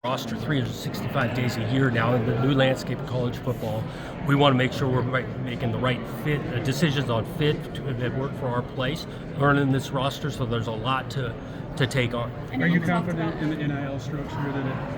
roster 365 days a year now in the new landscape of college football. We want to make sure we're making the right fit decisions on fit that work for our place, learning this roster, so there's a lot to take on. Are you confident in the NIL structure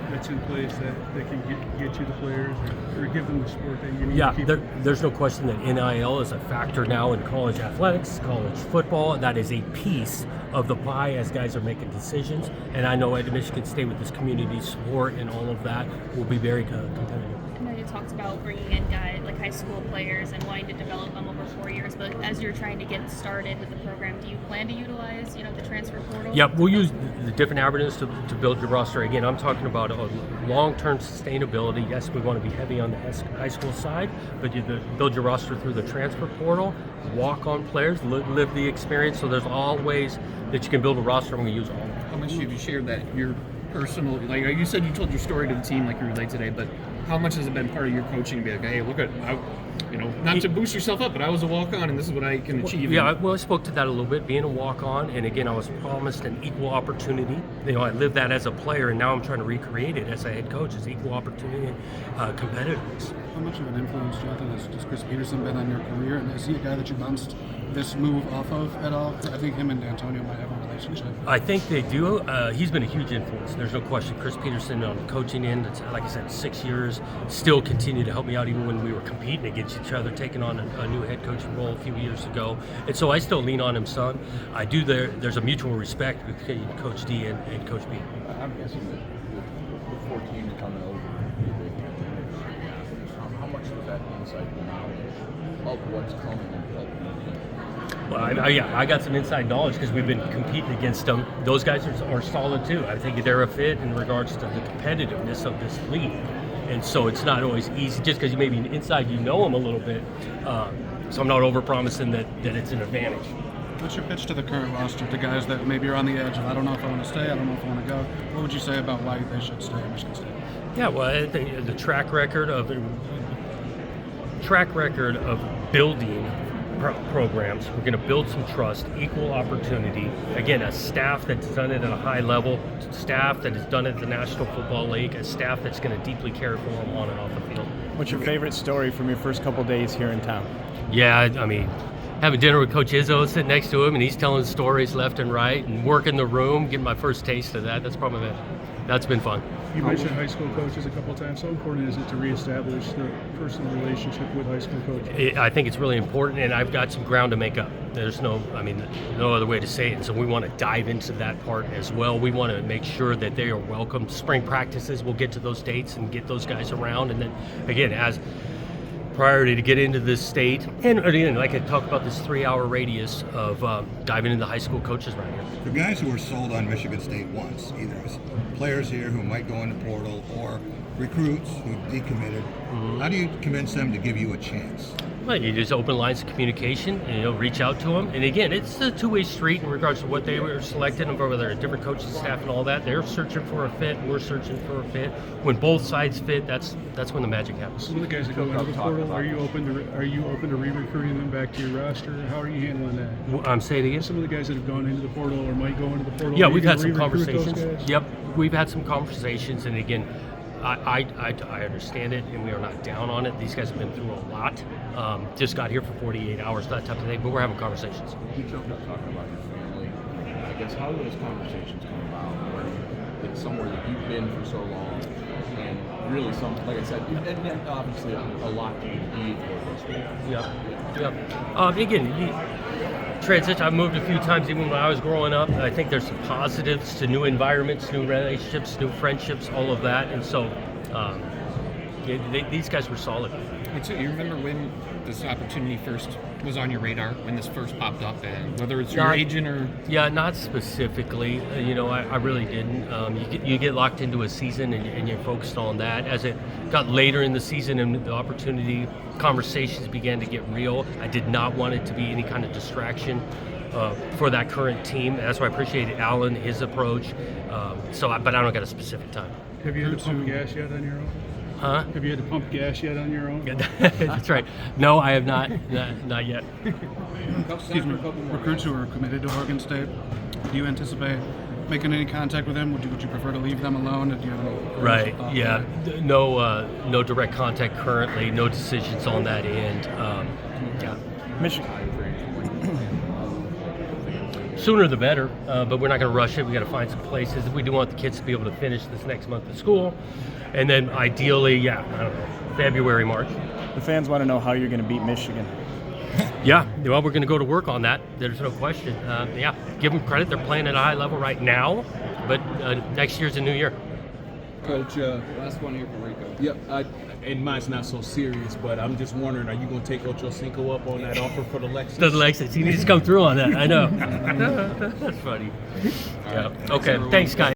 that's in place that can get you the players or give them the support that you need? Yeah, there's no question that NIL is a factor now in college athletics, college football. That is a piece of the pie as guys are making decisions. And I know at Michigan State with this community support and all of that, we'll be very competitive. I know you talked about bringing in guys like high school players and wanting to develop them over 4 years, but as you're trying to get started with the program, do you plan to utilize, the transfer portal? Yep, we'll use the different avenues to build your roster. Again, I'm talking about a long-term sustainability. Yes, we want to be heavy on the high school side, but you build your roster through the transfer portal, walk-on players, live the experience. So there's all ways that you can build a roster, and we use all of them. How much have you shared that your personal, like you said, you told your story to the team like you relate today, but how much has it been part of your coaching to be like, hey, look at, not to boost yourself up, but I was a walk-on and this is what I can achieve? Yeah, I spoke to that a little bit, being a walk-on, and again, I was promised an equal opportunity. I lived that as a player, and now I'm trying to recreate it as a head coach, as equal opportunity and competitiveness. How much of an influence, Jonathan, has Chris Peterson been on your career, and is he a guy that you bounced this move off of at all? I think him and Antonio might have a relationship. I think they do. He's been a huge influence. There's no question. Chris Peterson on the coaching end, it's, like I said, 6 years, still continued to help me out even when we were competing against each other, taking on a new head coaching role a few years ago. And so I still lean on him some. I do. There's a mutual respect between Coach D and Coach B. I'm guessing that with 4 teams coming over, how much was that inside knowledge of what's coming and helping? Well, I got some inside knowledge because we've been competing against them. Those guys are solid too. I think they're a fit in regards to the competitiveness of this league. And so it's not always easy just because maybe inside you know them a little bit. So I'm not over-promising that it's an advantage. What's your pitch to the current roster, to guys that maybe are on the edge of, I don't know if I want to stay, I don't know if I want to go? What would you say about why they should stay at Michigan State? Yeah, well, I think the track record of building programs. We're going to build some trust, equal opportunity. Again, a staff that's done it at a high level, staff that has done it at the National Football League, a staff that's going to deeply care for them on and off the field. What's your favorite story from your first couple days here in town? Yeah, I mean, having dinner with Coach Izzo, sitting next to him, and he's telling stories left and right, and working the room, getting my first taste of that. That's been fun. You mentioned high school coaches a couple of times. How important is it to reestablish the personal relationship with high school coaches? I think it's really important, and I've got some ground to make up. There's no other way to say it. So we want to dive into that part as well. We want to make sure that they are welcome. Spring practices, we'll get to those dates and get those guys around. And then, again, as priority to get into this state, and again, like I talked about this 3-hour radius of diving into high school coaches right here. For guys who are sold on Michigan State once, either as players here who might go in the portal or recruits who decommitted, how do you convince them to give you a chance? Well, you just open lines of communication and reach out to them. And again, it's a two-way street in regards to what they were selected and whether they're different coaching staff and all that. They're searching for a fit. We're searching for a fit. When both sides fit, that's when the magic happens. Some of the guys that go into the portal, are you open to re-recruiting them back to your roster? How are you handling that? I'm saying it again. Some of the guys that have gone into the portal or might go into the portal. Yeah, we've had some conversations. Yep, we've had some conversations, and again, I understand it, and we are not down on it. These guys have been through a lot. Just got here for 48 hours, that type of thing, but we're having conversations. You jumped up talking about your family. I guess how do those conversations come about when it's somewhere that you've been for so long and really like I said, and obviously a lot to eat for this. Yeah. Again, transition. I've moved a few times even when I was growing up. I think there's some positives to new environments, new relationships, new friendships, all of that. And so these guys were solid. So you remember when this opportunity first was on your radar, when this first popped up, and whether it's your agent or... Yeah, not specifically. I really didn't. You get locked into a season and you're focused on that. As it got later in the season and the opportunity, conversations began to get real. I did not want it to be any kind of distraction for that current team. That's why I appreciated Alan, his approach. But I don't got a specific time. Have you had to pump gas yet on your own? Huh? Have you had to pump gas yet on your own? That's right. No, I have not. Not yet. Excuse me. Recruits who are committed to Oregon State, do you anticipate making any contact with them? Would you prefer to leave them alone? Do you have any Right. initial thought Yeah. there? No direct contact currently. No decisions on that end. Yeah. Michigan. Sooner the better, but we're not going to rush it. We got to find some places. We do want the kids to be able to finish this next month of school, and then ideally, I don't know, February, March. The fans want to know how you're going to beat Michigan. Yeah, well, we're going to go to work on that. There's no question. Give them credit. They're playing at a high level right now, but next year's a new year. Coach, Last one here for Rico. yep, and mine's not so serious, but I'm just wondering, are you going to take Ocho Cinco up on that offer for the Lexus? The Lexus, he needs to come through on that. I know. That's funny. Yeah. Okay. Thanks, guys.